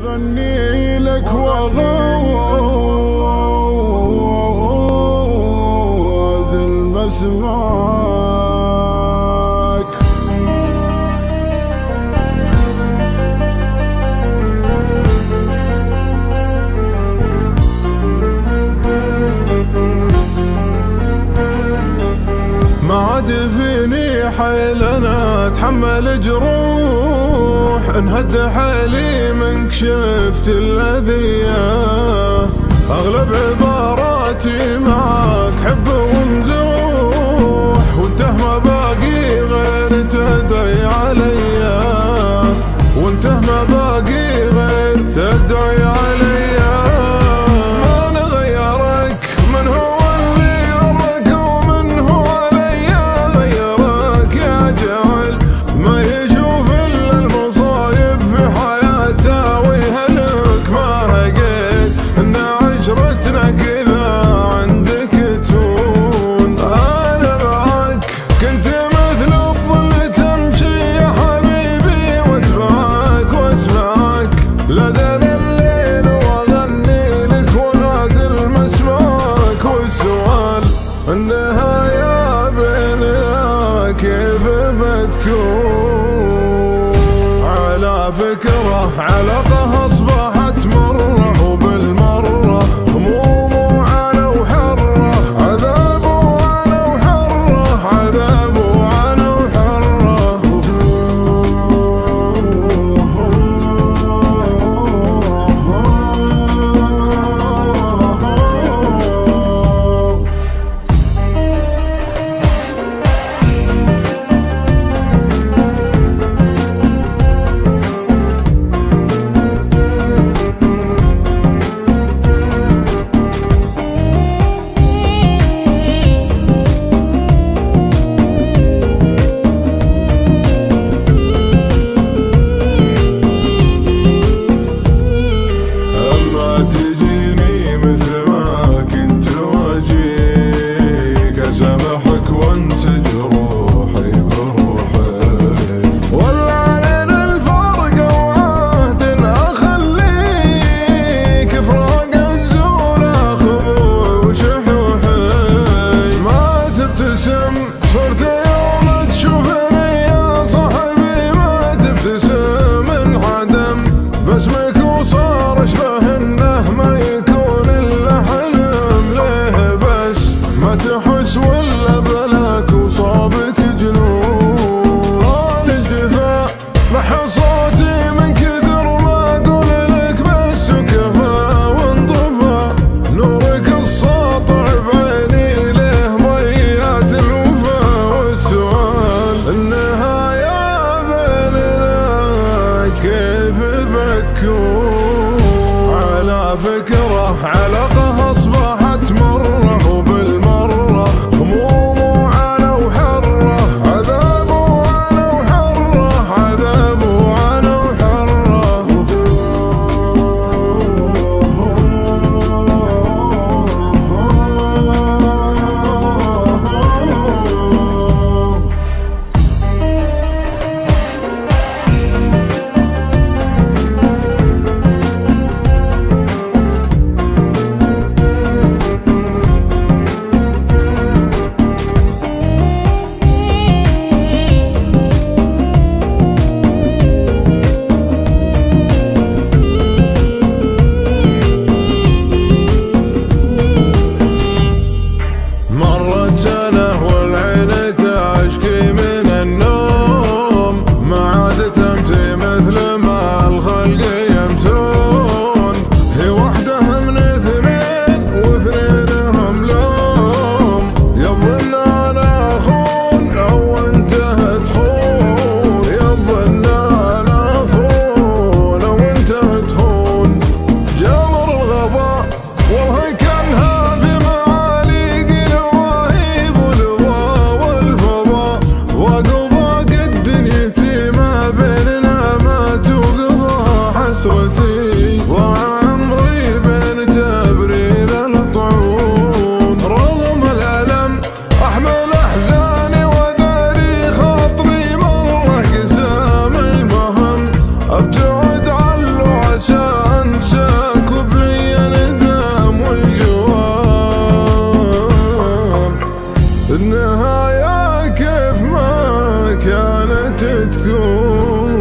أغني لك وأغازل مسمعك. ما عاد فيني حيل أنا أتحمل جروح، انهد حالي منك شفت الأذية. أغلب عباراتي معك حب ومزوح، وانت ما باقي غير تدعي عليا، وانت ما باقي غير تدعي عليا. ما نغيرك من هو اللي يرك ومن هو علي غيرك، يا جعل ما يشوف إلا المصايب في حياته ويهلك. ما هقيت إن عشرتنا كذا عندك تهون. أنا معك كنت مثل الظل تمشي يا حبيبي، واتبعك واسمعك لذن الليل وأغني لك وغازل مسمعك. والسؤال النهاية بيننا كيف بتكون؟ على فكرة علاقة أصبحت مرة، وبالمرة هموم وعنا وحرة، عذاب وعنا وحرة، عذاب وعنا وحرة. سامحك وانسى جروحي بروحي، ولا علينا الفرق وعهد اخليك فراق الزول اخوي وشحوحي. ما تبتسم صرت يوم تشوفني يا صاحبي، ما تبتسم انعدم باسمك وصار اشبه انه ما يكون الا حلم. ليه بس ما تحس ولا بلاك وصابك جنون؟ طال الجفا محى صوتي من كثر ما اقول لك بس وكفى وانطفى نورك الساطع بعيني ليه ضيعت الوفا. والسؤال النهاية بيننا كيف بتكون؟ على فكرة علاقة أصبحت مرة، وبالمرة هموم وعنا وحرة، عذاب وعنا وحرة، عذاب وعنا وحرة. مرت سنة والعين تشكي من النوم، ما عاد تمشي مثل ما الخلق يمسون. هي وحدة من اثنين واثنينهم لوم، يظن انا اخون او انت تخون، يظن انا اخون او انت تخون. جمر الغضاء والله كانها في معاليق الواهب والرضا والفضاء، وقضاء دنيتي ما بيننا ما توقضى. حسرتي وعمري بين تبريد الطعون، رغم الألم أحمل أحزاني وداري خاطري من الله قسام المهم. أبتعد عن الوعساء النهاية كيف ما كانت تكون،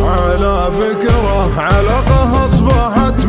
على فكرة علقة أصبحت